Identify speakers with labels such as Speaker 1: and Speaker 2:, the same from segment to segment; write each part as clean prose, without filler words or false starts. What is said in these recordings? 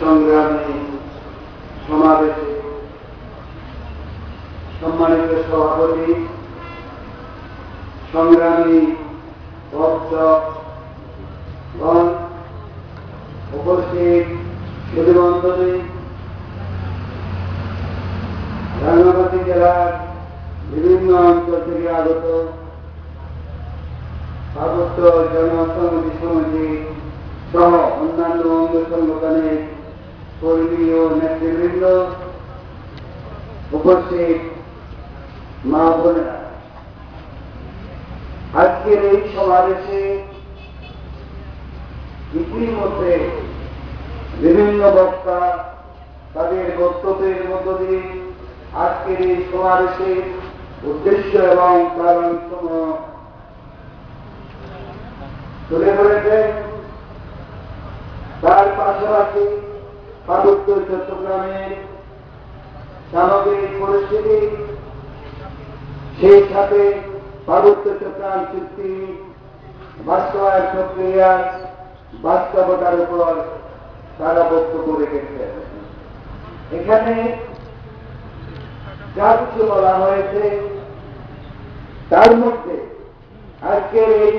Speaker 1: সংগ্রামী সমাবেশে সম্মানিত সভাপতি, সংগ্রামী ভক্তগণ, উপস্থিত সুধীবন্ধনী, রাঙ্গামাটি জেলার বিভিন্ন অঞ্চল থেকে আগত পার্বত্য জনসংহতি সমিতি সহ অন্যান্য অঙ্গ সংগঠনের কর্মী ও নেতৃবৃন্দ, উপস্থিত মা বোনেরা, আজকের এই সমাবেশে ইতিমধ্যে বিভিন্ন বক্তা তাদের বক্তব্যের মধ্য দিয়ে আজকের এই সমাবেশের উদ্দেশ্য এবং কারণসমূহ তুলে ধরেছেন। তার পাশাপাশি পার্বত্য চট্টগ্রামের সামগ্রিক পরিস্থিতি, সেই সাথে পার্বত্য চট্টগ্রাম চুক্তি বাস্তবায়ন প্রক্রিয়ার বাস্তবতার উপর তারা বক্তব্য রেখেছেন। এখানে যা কিছু বলা হয়েছে তার মধ্যে আজকের এই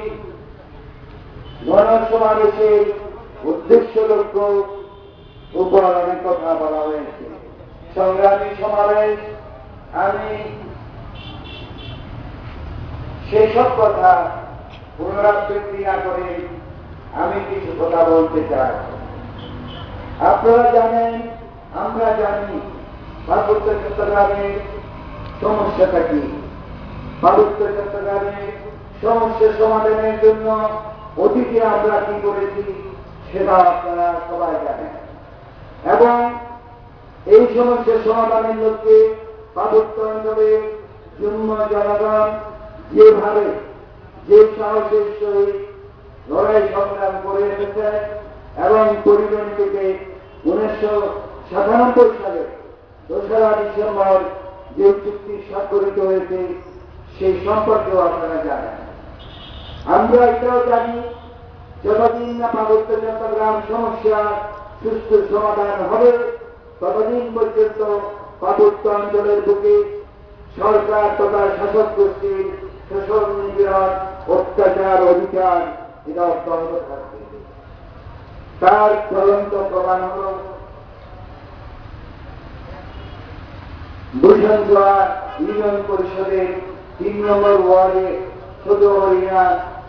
Speaker 1: গণসমাবেশের উদ্দেশ্য লক্ষ্য উপর অনেক কথা বলা হয়েছে। সংগ্রামী সমাবেশ, আমি সেসব কথা পুনরাবৃত্তি না করে আমি কিছু কথা বলতে চাই। আপনারা জানেন, আমরা জানি পার্বত্য চট্টগ্রামের সমস্যাটা কি। পার্বত্য চট্টগ্রামের সমস্যা সমাধানের জন্য অতীতে আমরা কি করেছি সেটা আপনারা সবাই জানেন, এবং এই সমস্যার সমাধানের লক্ষ্যে পার্বত্য অঞ্চলের জন্ম জনগণ যেভাবে যে সাহসের সহিত লড়াই সংগ্রাম করে এসেছে এবং পরিগণিতকে 1997 সালে 2রা ডিসেম্বর যে চুক্তি স্বাক্ষরিত হয়েছে সেই সম্পর্কেও আপনারা জানেন। আমরা এটাও জানি, যতদিন না পার্বত্য চট্টগ্রাম সমস্যা সুষ্ঠু সমাধান হবে ততদিন পর্যন্ত পার্বত্য অঞ্চলের বুকে সরকার তথা শাসক গোষ্ঠীর শোষণ, নিপীড়ন, অত্যাচার, অধিকার এটা অব্যাহত থাকবে। তার জ্বলন্ত প্রমাণ হল বসুন্ধরা ইউনিয়ন পরিষদের 3 নম্বর ওয়ার্ডে ছোটহরিণা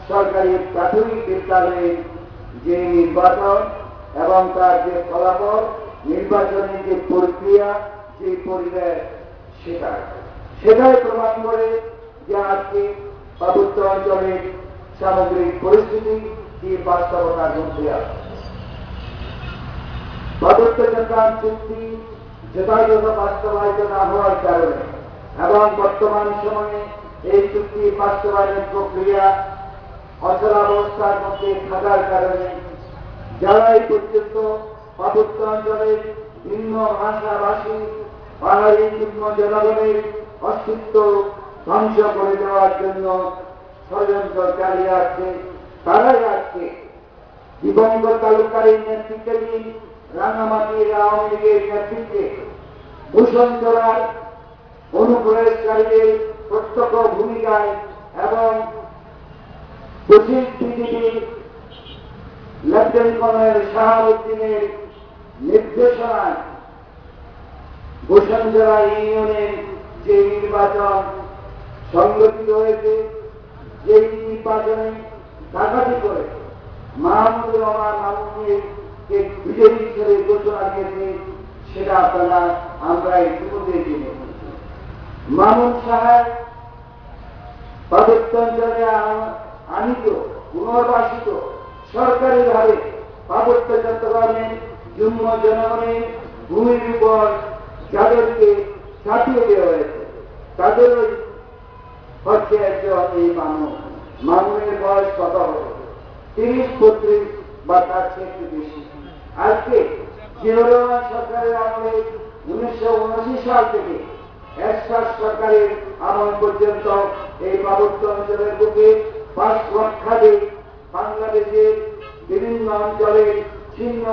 Speaker 1: সরকারি প্রাথমিক বিদ্যালয়ের যে নির্বাচন এবং তার যে ফলাফল, নির্বাচনের যে প্রক্রিয়া, যে পরিবেশ, সেটাই প্রমাণ করে যে আজকে পার্বত্য অঞ্চলের সামগ্রিক পরিস্থিতি কি বাস্তবতার মধ্যে আছে। পার্বত্য চট্টগ্রাম চুক্তি যথাযথ বাস্তবায়িত না হওয়ার কারণে এবং বর্তমান সময়ে এই চুক্তি বাস্তবায়নের প্রক্রিয়া অচলাবস্থার মধ্যে থাকার কারণে যারা এই পর্যন্ত পার্বত্য অঞ্চলের ভিন্ন ভাষাভাষী পাহাড়ি নিম্ন জনগণের অস্তিত্ব ধ্বংস করে দেওয়ার জন্য ষড়যন্ত্র চালিয়ে আসছে, তারাই আজকে দিবঙ্গত তালুকদারের নেতৃত্বাধীন রাঙ্গামাটির আওয়ামী লীগের নেতৃত্বে বসুন্ধরার অনুপ্রবেশকারীদের প্রত্যক্ষ ভূমিকায় এবং বিজেপির লেফটেন্যান্ট কর্নেল শাহাবুদ্দিনের নির্দেশনায় বসুন্ধরা ইউনিয়নের যে নির্বাচন সংগঠিত হয়েছে, যেই নির্বাচনে ডাকাতি করে মাহমুদুর রহমান মামুনকে বিজয়ী হিসেবে ঘোষণা দিয়েছে, সেটা আপনারা আমরা ইতিমধ্যে জেনে এসেছি। মামুন সাহেব পার্বত্য অঞ্চলে আনিত পুনর্বাসিত সরকারিভাবে পার্বত্য চট্টগ্রামের জন্ম জনগণের ভূমির উপর যাদেরকে ছাপিয়ে দেওয়া হয়েছে তাদের হচ্ছে একজন এই মামুনের বয়স কত হবে? 30-32 বা তার থেকে বেশি। আজকে জিয়াউর রহমান সরকারের আমলে 1979 সাল থেকে এরশাদ সরকারের আমল পর্যন্ত এই পার্বত্য অঞ্চলের বুকে 5 লক্ষাধিক বাংলাদেশের বিভিন্ন অঞ্চলে ছিন্ন